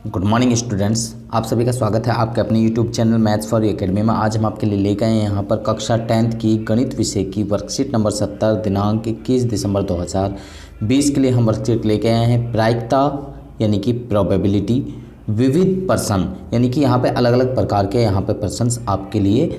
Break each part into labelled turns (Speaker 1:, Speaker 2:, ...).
Speaker 1: Good morning students, आप सभी का स्वागत है आपके अपने YouTube channel maths for you academy में। आज हम आपके लिए लेकर आए हैं यहाँ पर कक्षा 10th की गणित विषय की वर्कशीट नंबर 70 दिनांक 21 दिसंबर 2020 के लिए हम वर्कशीट लेके आए हैं। प्रायिकता यानी कि प्रोबेबिलिटी, विविध प्रश्न यानी कि यहाँ पे अलग अलग प्रकार के यहाँ पे प्रश्न आपके लिए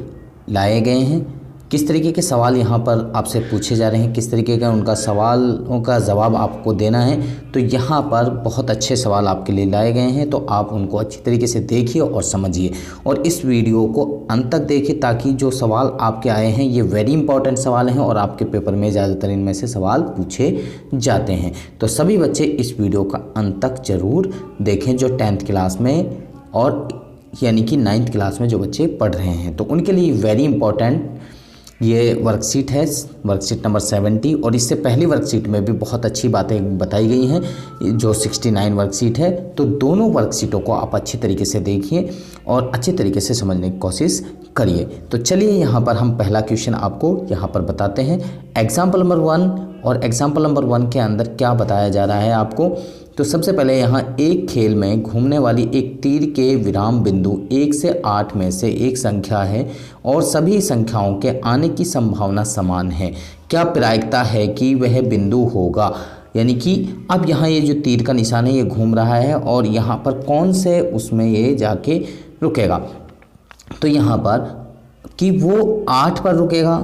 Speaker 1: लाए गए हैं। किस तरीके के सवाल यहाँ पर आपसे पूछे जा रहे हैं, किस तरीके का उनका सवालों का जवाब आपको देना है, तो यहाँ पर बहुत अच्छे सवाल आपके लिए लाए गए हैं। तो आप उनको अच्छी तरीके से देखिए और समझिए और इस वीडियो को अंत तक देखिए ताकि जो सवाल आपके आए हैं ये वेरी इंपॉर्टेंट सवाल हैं और आपके पेपर में ज़्यादातर इनमें से सवाल पूछे जाते हैं। तो सभी बच्चे इस वीडियो का अंत तक ज़रूर देखें जो 10th क्लास में और यानी कि 9th क्लास में जो बच्चे पढ़ रहे हैं, तो उनके लिए वेरी इंपॉर्टेंट ये वर्कशीट है, वर्कशीट नंबर 70। और इससे पहली वर्कशीट में भी बहुत अच्छी बातें बताई गई हैं जो 69 वर्कशीट है। तो दोनों वर्कशीटों को आप अच्छी तरीके से देखिए और अच्छी तरीके से समझने की कोशिश करिए। तो चलिए यहाँ पर हम पहला क्वेश्चन आपको यहाँ पर बताते हैं। एग्जाम्पल नंबर 1 और एग्जाम्पल नंबर 1 के अंदर क्या बताया जा रहा है आपको। तो सबसे पहले यहाँ एक खेल में घूमने वाली एक तीर के विराम बिंदु 1 से 8 में से एक संख्या है और सभी संख्याओं के आने की संभावना समान है। क्या प्रायिकता है कि वह बिंदु होगा। यानी कि अब यहाँ ये जो तीर का निशान है ये घूम रहा है और यहाँ पर कौन से उसमें ये जाके रुकेगा। तो यहाँ पर कि वो 8 पर रुकेगा,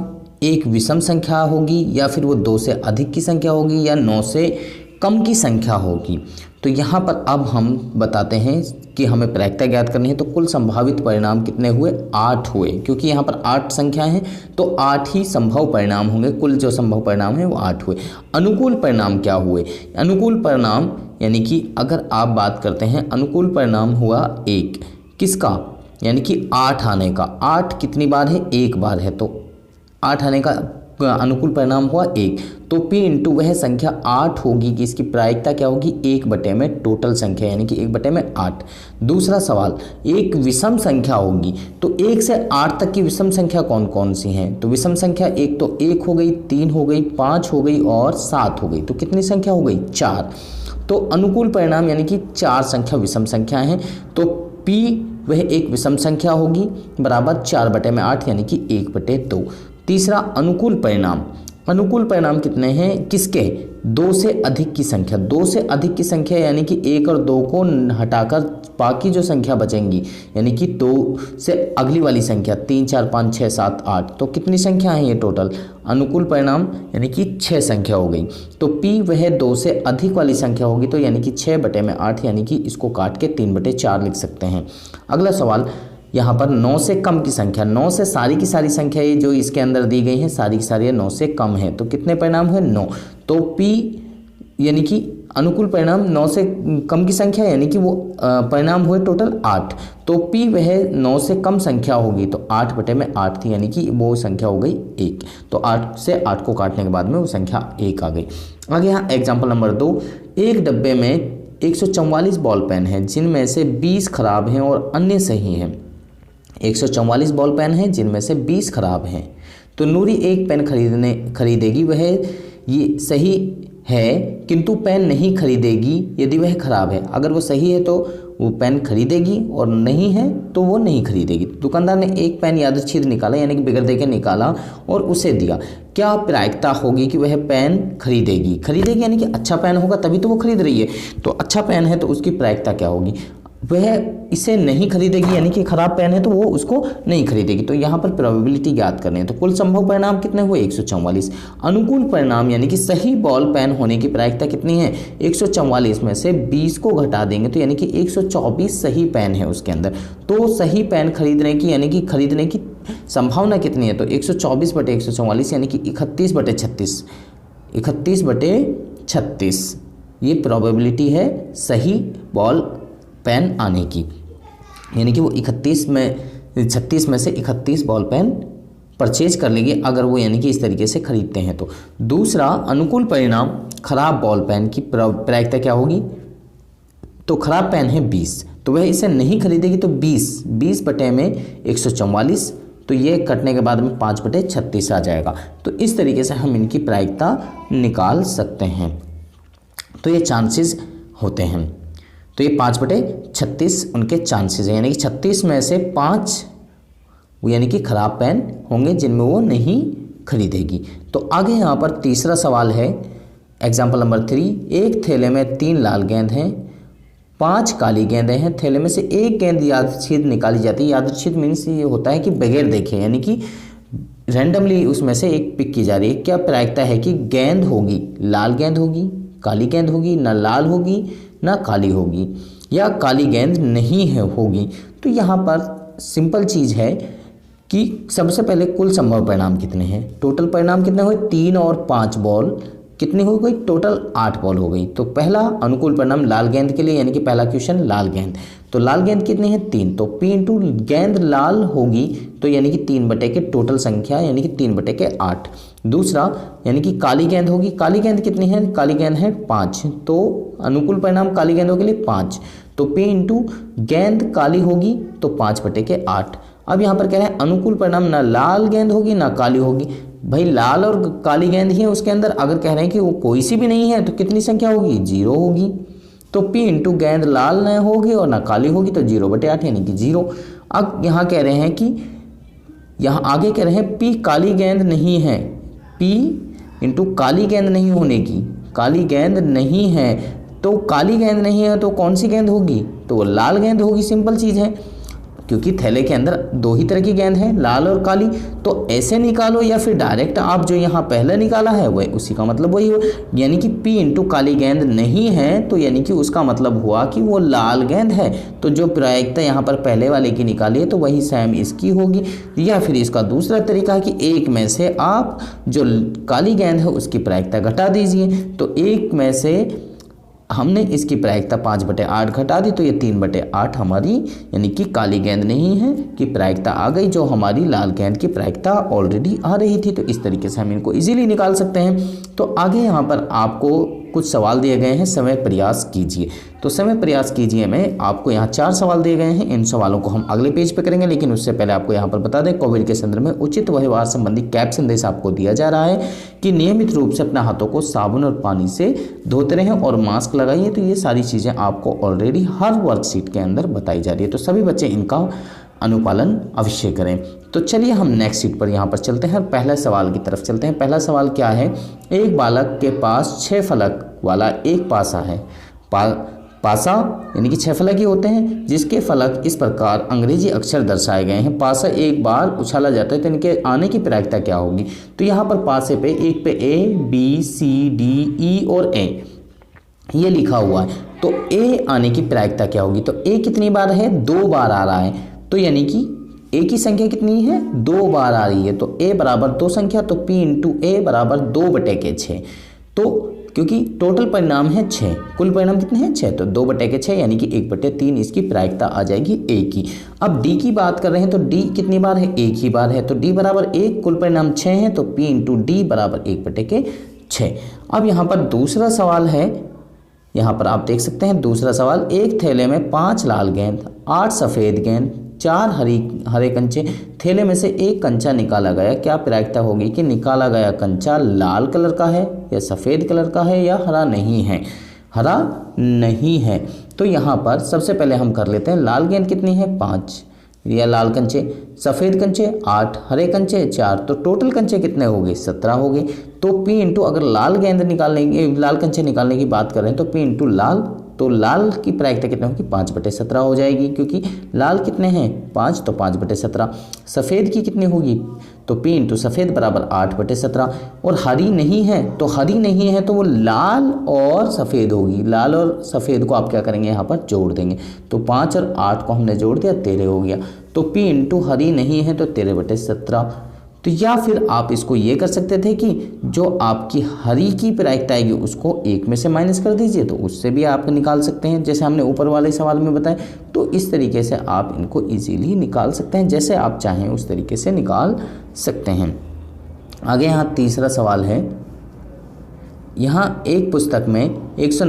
Speaker 1: एक विषम संख्या होगी या फिर वो 2 से अधिक की संख्या होगी या 9 से कम की संख्या होगी। तो यहाँ पर अब हम बताते हैं कि हमें प्रायिकता ज्ञात करनी है। तो कुल संभावित परिणाम कितने हुए, 8 हुए, क्योंकि यहाँ पर 8 संख्या है तो 8 ही संभव परिणाम होंगे। कुल जो संभव परिणाम है वो 8 हुए। अनुकूल परिणाम क्या हुए, अनुकूल परिणाम यानी कि अगर आप बात करते हैं अनुकूल परिणाम हुआ 1 किसका, यानी कि 8 आने का। 8 कितनी बार है, 1 बार है, तो 8 आने का अनुकूल परिणाम हुआ 1। तो P इंटू वह संख्या 8 होगी कि इसकी प्रायिकता क्या होगी, 1 बटे में टोटल संख्या यानी कि 1 बटे में 8। दूसरा सवाल, एक विषम संख्या होगी तो 1 से 8 तक की विषम संख्या कौन कौन सी हैं। तो विषम संख्या एक तो 1 हो गई, 3 हो गई, 5 हो गई और 7 हो गई। तो कितनी संख्या हो गई, 4। तो अनुकूल परिणाम यानी कि 4 संख्या विषम संख्या हैं। तो P वह एक विषम संख्या होगी बराबर 4 बटे में 8 यानी कि 1 बटे 2। तीसरा अनुकूल परिणाम, अनुकूल परिणाम कितने हैं, किसके, 2 से अधिक की संख्या। 2 से अधिक की संख्या यानी कि 1 और 2 को हटाकर बाकी जो संख्या बचेंगी यानी कि 2 से अगली वाली संख्या 3 4 5 6 7 8। तो कितनी संख्या है ये टोटल, अनुकूल परिणाम यानी कि 6 संख्या हो गई। तो P वह 2 से अधिक वाली संख्या होगी तो यानी कि 6 बटे में 8 यानी कि इसको काट के 3 बटे 4 लिख सकते हैं। अगला सवाल, यहाँ पर 9 से कम की संख्या, 9 से सारी की सारी संख्या ये जो इसके अंदर दी गई हैं सारी की सारी 9 से कम है। तो कितने परिणाम हुए, 9। तो P यानी कि अनुकूल परिणाम 9 से कम की संख्या यानी कि वो परिणाम हुए टोटल 8। तो P वह 9 से कम संख्या होगी तो 8 बटे में 8 थी यानी कि वो संख्या हो गई 1। तो 8 से 8 को काटने के बाद में वो संख्या 1 आ गई। आगे यहाँ एग्जाम्पल नंबर 2, एक डब्बे में 144 बॉल पेन है जिनमें से 20 खराब हैं और अन्य सही हैं। 144 बॉल पेन हैं जिनमें से 20 खराब हैं। तो नूरी एक पेन खरीदेगी, वह ये सही है किंतु पेन नहीं खरीदेगी यदि वह खराब है। अगर वो सही है तो वो पेन खरीदेगी और नहीं है तो वो नहीं खरीदेगी। दुकानदार ने एक पेन यादृच्छिक निकाला यानी कि बिगड़ दे के निकाला और उसे दिया। क्या प्रायिकता होगी कि वह पेन खरीदेगी, खरीदेगी यानी कि अच्छा पेन होगा तभी तो वो खरीद रही है। तो अच्छा पेन है तो उसकी प्रायिकता क्या होगी, वह इसे नहीं खरीदेगी यानी कि खराब पेन है तो वो उसको नहीं खरीदेगी। तो यहाँ पर प्रोबेबिलिटी ज्ञात करनी है। तो कुल संभव परिणाम कितने हुए, 144। अनुकूल परिणाम यानी कि सही बॉल पेन होने की प्रायिकता कितनी है, 144 में से 20 को घटा देंगे तो यानी कि 124 सही पेन है उसके अंदर। तो सही पेन खरीदने की यानी कि खरीदने की संभावना कितनी है, तो 124 बटे 144 यानी कि 31 बटे 36, 31 बटे 36 ये प्रोबेबिलिटी है सही बॉल पेन आने की। यानी कि वो 36 में से 31 बॉल पेन परचेज कर लेंगे अगर वो यानी कि इस तरीके से खरीदते हैं। तो दूसरा अनुकूल परिणाम, खराब बॉल पेन की प्रायिकता क्या होगी, तो खराब पेन है 20 तो वह इसे नहीं खरीदेगी। तो 20 बटे में 144 तो ये कटने के बाद में 5 बटे 36 आ जाएगा। तो इस तरीके से हम इनकी प्रायिकता निकाल सकते हैं। तो ये चांसेस होते हैं। तो ये 5/36 उनके चांसेस हैं, यानी कि 36 में से 5 यानी कि खराब पेन होंगे जिनमें वो नहीं खरीदेगी। तो आगे यहाँ पर तीसरा सवाल है, एग्जाम्पल नंबर 3, एक थैले में 3 लाल गेंद हैं, 5 काली गेंदें हैं, थैले में से एक गेंद यादृच्छिक निकाली जाती है। यादृच्छिक मीन्स ये होता है कि बगैर देखे, यानी कि रैंडमली उसमें से एक पिक की जा रही है। क्या प्रायिकता है कि गेंद होगी, लाल गेंद होगी, काली गेंद होगी, ना लाल होगी ना काली होगी, या काली गेंद नहीं है होगी। तो यहाँ पर सिंपल चीज़ है कि सबसे पहले कुल संभव परिणाम कितने हैं, टोटल परिणाम कितने हुए, 3 और 5 बॉल कितनी हो गई, टोटल 8 बॉल हो गई। तो पहला अनुकूल परिणाम लाल गेंद के लिए, यानी कि पहला क्वेश्चन लाल गेंद, तो लाल गेंद कितनी है 3, तो P इंटू गेंद लाल होगी तो यानी कि 3 के टोटल संख्या यानी कि 3/8। दूसरा यानी कि काली गेंद होगी, काली गेंद कितनी है, काली गेंद है 5, तो अनुकूल परिणाम काली गेंदों के लिए 5, तो P इंटू गेंद काली होगी तो 5/8। अब यहाँ पर कह रहे हैं अनुकूल परिणाम ना लाल गेंद होगी ना काली होगी। भाई लाल और काली गेंद ही है उसके अंदर, अगर कह रहे हैं कि वो कोई सी भी नहीं है तो कितनी संख्या होगी, 0 होगी। तो P इंटू गेंद लाल न होगी और ना काली होगी तो 0/8 यानी कि 0। अब यहाँ कह रहे हैं कि यहाँ आगे कह रहे हैं P काली गेंद नहीं है, P इंटू काली गेंद नहीं होने की, काली गेंद नहीं है तो काली गेंद नहीं है तो कौन सी गेंद होगी, तो वो लाल गेंद होगी। सिंपल चीज़ है, क्योंकि थैले के अंदर 2 ही तरह की गेंद है, लाल और काली। तो ऐसे निकालो या फिर डायरेक्ट आप जो यहाँ पहले निकाला है वह उसी का मतलब वही हो, यानी कि P इंटू काली गेंद नहीं है तो यानी कि उसका मतलब हुआ कि वो लाल गेंद है। तो जो प्रायिकता यहाँ पर पहले वाले की निकाली है तो वही सेम इसकी होगी। या फिर इसका दूसरा तरीका है कि एक में से आप जो काली गेंद है उसकी प्रायिकता घटा दीजिए, तो एक में से हमने इसकी प्रायिकता 5/8 घटा दी तो ये 3/8 हमारी यानी कि काली गेंद नहीं है कि प्रायिकता आ गई, जो हमारी लाल गेंद की प्रायिकता ऑलरेडी आ रही थी। तो इस तरीके से हम इनको इजीली निकाल सकते हैं। तो आगे यहाँ पर आपको कुछ सवाल दिए गए हैं, समय प्रयास कीजिए। तो समय प्रयास कीजिए में आपको यहाँ 4 सवाल दिए गए हैं, इन सवालों को हम अगले पेज पे करेंगे, लेकिन उससे पहले आपको यहाँ पर बता दें कोविड के संदर्भ में उचित व्यवहार संबंधी कैप संदेश आपको दिया जा रहा है कि नियमित रूप से अपने हाथों को साबुन और पानी से धोते रहें और मास्क लगाइए। तो ये सारी चीज़ें आपको ऑलरेडी हर वर्कशीट के अंदर बताई जा रही है, तो सभी बच्चे इनका अनुपालन अवश्य करें। तो चलिए हम नेक्स्ट शीट पर यहाँ पर चलते हैं और पहले सवाल की तरफ चलते हैं। पहला सवाल क्या है, एक बालक के पास 6 फलक वाला एक पासा है। पासा यानी कि 6 फलक ही होते हैं, जिसके फलक इस प्रकार अंग्रेजी अक्षर दर्शाए गए हैं। पासा एक बार उछाला जाता है तो इनके आने की प्रायिकता क्या होगी। तो यहाँ पर पासे पे एक पे A B C D E और A ये लिखा हुआ है, तो A आने की प्रायिकता क्या होगी। तो A कितनी बार है, 2 बार आ रहा है, तो यानी कि A की संख्या कितनी है, 2 बार आ रही है। तो A बराबर 2 संख्या, तो P इंटू A बराबर 2/6। तो क्योंकि टोटल परिणाम है 6, कुल परिणाम कितने हैं 6, तो 2/6 यानी कि 1/3 इसकी प्रायिकता आ जाएगी A की। अब D की बात कर रहे हैं तो D कितनी बार है, 1 ही बार है, तो D बराबर 1, कुल परिणाम 6 है, तो P इंटू D बराबर 1/6। अब यहाँ पर दूसरा सवाल है, यहाँ पर आप देख सकते हैं दूसरा सवाल, एक थैले में 5 लाल गेंद, 8 सफ़ेद गेंद, 4 हरे कंचे, थैले में से एक कंचा निकाला गया। क्या प्रायिकता होगी कि निकाला गया कंचा लाल कलर का है या सफ़ेद कलर का है या हरा नहीं है, हरा नहीं है। तो यहाँ पर सबसे पहले हम कर लेते हैं, लाल गेंद कितनी है 5 या लाल कंचे, सफ़ेद कंचे 8, हरे कंचे 4, तो टोटल कंचे कितने हो गए 17 हो गए। तो P इंटू अगर लाल गेंद निकालने की, लाल कंचे निकालने की बात कर रहे हैं तो P इंटू लाल, तो लाल की प्रायिकता कितनी होगी 5/17 हो जाएगी, क्योंकि लाल कितने हैं 5, तो 5/17। सफ़ेद की कितनी होगी, तो P इंटू सफ़ेद बराबर 8/17। और हरी नहीं है, तो हरी नहीं है तो वो लाल और सफ़ेद होगी, लाल और सफ़ेद को आप क्या करेंगे यहाँ पर जोड़ देंगे, तो 5 और 8 को हमने जोड़ दिया 13 हो गया। तो P इंटू हरी नहीं है तो 13/17। तो या फिर आप इसको ये कर सकते थे कि जो आपकी हरी की प्रायिकता आएगी उसको 1 में से माइनस कर दीजिए, तो उससे भी आप निकाल सकते हैं, जैसे हमने ऊपर वाले सवाल में बताया। तो इस तरीके से आप इनको इजीली निकाल सकते हैं, जैसे आप चाहें उस तरीके से निकाल सकते हैं। आगे यहाँ तीसरा सवाल है, यहाँ एक पुस्तक में 1 से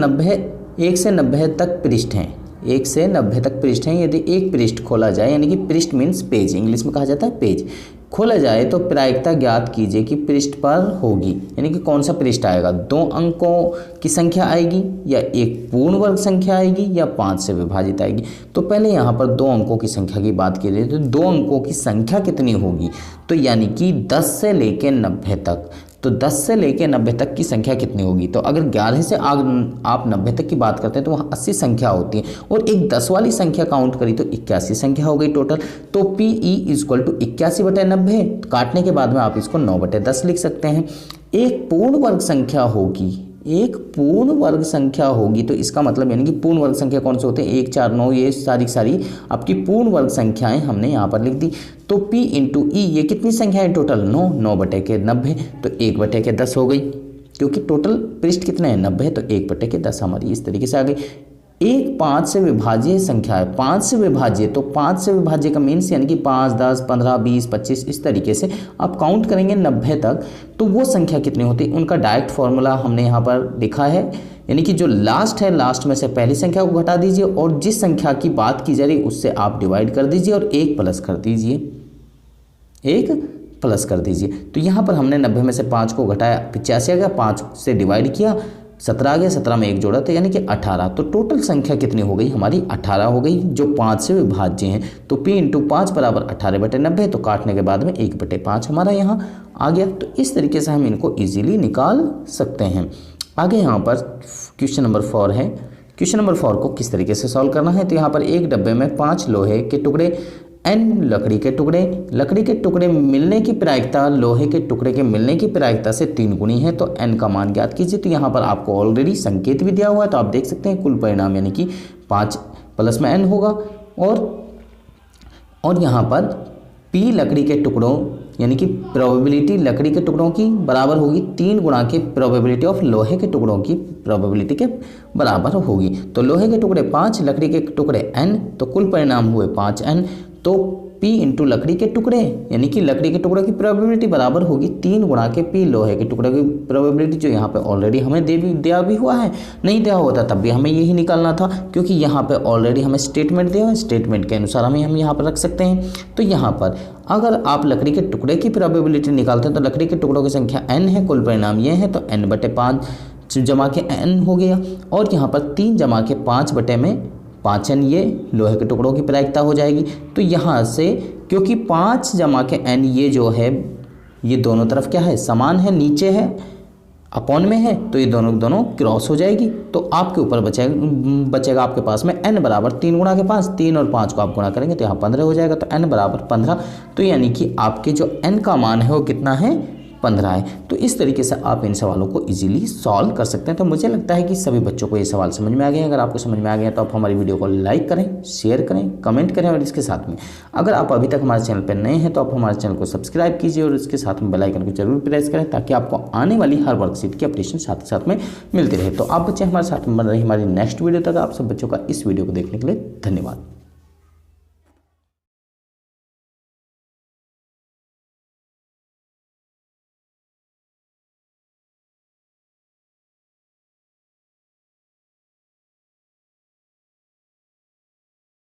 Speaker 1: 90 तक पृष्ठ हैं, 1 से 90 तक पृष्ठ हैं। यदि एक पृष्ठ खोला जाए, यानी कि पृष्ठ मीन्स पेज, इंग्लिश में कहा जाता है पेज, खोला जाए तो प्रायिकता ज्ञात कीजिए कि पृष्ठ पर होगी, यानी कि कौन सा पृष्ठ आएगा, 2 अंकों की संख्या आएगी या एक पूर्ण वर्ग संख्या आएगी या 5 से विभाजित आएगी। तो पहले यहाँ पर 2 अंकों की संख्या की बात की जाए तो 2 अंकों की संख्या कितनी होगी, तो यानी कि 10 से लेकर 90 तक। तो 10 से लेकर 90 तक की संख्या कितनी होगी, तो अगर 11 से आप 90 तक की बात करते हैं तो वहाँ 80 संख्या होती है और एक 10 वाली संख्या काउंट करी तो 81 संख्या हो गई टोटल। तो PE = 81/90, काटने के बाद में आप इसको 9/10 लिख सकते हैं। एक पूर्ण वर्ग संख्या होगी, एक पूर्ण वर्ग संख्या होगी, तो इसका मतलब यानी कि पूर्ण वर्ग संख्या कौन से होते हैं, 1, 4, 9, ये सारी आपकी पूर्ण वर्ग संख्याएं हमने यहाँ पर लिख दी। तो P × E ये कितनी संख्या है टोटल, 9/90, तो 1/10 हो गई, क्योंकि टोटल पृष्ठ कितने हैं 90 है, तो 1/10 हमारी इस तरीके से आ गई। एक 5 से विभाज्य संख्या है, 5 से विभाज्य, तो 5 से विभाज्य का मीन्स यानी कि 5, 10, 15, 20, 25 इस तरीके से आप काउंट करेंगे 90 तक, तो वो संख्या कितनी होती है, उनका डायरेक्ट फॉर्मूला हमने यहाँ पर लिखा है, यानी कि जो लास्ट है, लास्ट में से पहली संख्या को घटा दीजिए और जिस संख्या की बात की जा रही उससे आप डिवाइड कर दीजिए और 1 प्लस कर दीजिए, 1 प्लस कर दीजिए। तो यहाँ पर हमने 90 में से 5 को घटाया, 85 आ गया, 5 से डिवाइड किया, 17 आ गया, 17 में 1 जोड़ा तो यानी कि 18। तो टोटल संख्या कितनी हो गई हमारी, 18 हो गई, जो 5 से विभाज्य हैं। तो P × 5 = 18/90, तो काटने के बाद में 1/5 हमारा यहाँ आ गया। तो इस तरीके से हम इनको ईजिली निकाल सकते हैं। आगे यहाँ पर क्वेश्चन नंबर 4 है। क्वेश्चन नंबर 4 को किस तरीके से सॉल्व करना है, तो यहाँ पर एक डब्बे में 5 लोहे के टुकड़े, n लकड़ी के टुकड़े मिलने की प्रायिकता लोहे के टुकड़े के मिलने की प्रायिकता से 3 गुनी है, तो n का मान ज्ञात कीजिए। तो यहाँ पर आपको ऑलरेडी संकेत भी दिया हुआ है, तो आप देख सकते हैं कुल परिणाम यानी कि 5 प्लस में n होगा, और यहाँ पर P लकड़ी के टुकड़ों यानी कि प्रोबेबिलिटी लकड़ी के टुकड़ों की बराबर होगी 3 गुणा के प्रोबेबिलिटी ऑफ लोहे के टुकड़ों की प्रोबेबिलिटी के बराबर होगी। तो लोहे के टुकड़े 5, लकड़ी के टुकड़े n, तो कुल परिणाम हुए 5n। तो P × लकड़ी के टुकड़े यानी कि लकड़ी के टुकड़े की प्रोबेबिलिटी बराबर होगी 3 गुणा के P लोहे के टुकड़े की प्रोबेबिलिटी, जो यहाँ पे ऑलरेडी हमें दिया भी हुआ है। नहीं दिया होता तब भी हमें यही निकालना था, क्योंकि यहाँ पे ऑलरेडी हमें स्टेटमेंट दिया हुआ है, स्टेटमेंट के अनुसार हम यहाँ पर रख सकते हैं। तो यहाँ पर अगर आप लकड़ी के टुकड़े की प्रोबेबिलिटी निकालते हैं तो लकड़ी के टुकड़ों की संख्या n है, कुल परिणाम ये है, तो n/5 जमा के n हो गया, और यहाँ पर 3 जमा के 5/5n ये लोहे के टुकड़ों की प्रायिकता हो जाएगी। तो यहाँ से क्योंकि 5 जमा के n ये जो है ये दोनों तरफ क्या है, समान है, नीचे है, अपॉन में है, तो ये दोनों क्रॉस हो जाएगी। तो आपके ऊपर बचेगा आपके पास में n = 3 गुणा के 5, 3 और 5 को आप गुणा करेंगे तो यहाँ 15 हो जाएगा, तो n = 15। तो यानी कि आपके जो n का मान है वो कितना है, 15 है। तो इस तरीके से आप इन सवालों को इजीली सॉल्व कर सकते हैं। तो मुझे लगता है कि सभी बच्चों को ये सवाल समझ में आ गए हैं। अगर आपको समझ में आ गया तो आप हमारी वीडियो को लाइक करें, शेयर करें, कमेंट करें, और इसके साथ में अगर आप अभी तक हमारे चैनल पर नए हैं तो आप हमारे चैनल को सब्सक्राइब कीजिए और इसके साथ में बेल आइकन को जरूर प्रेस करें, ताकि आपको आने वाली हर वर्कशीट की अपडेशन साथ ही साथ में मिलती रहे। तो आप बच्चे हमारे साथ में बन रही हमारी नेक्स्ट वीडियो तक। आप सब बच्चों का इस वीडियो को देखने के लिए धन्यवाद।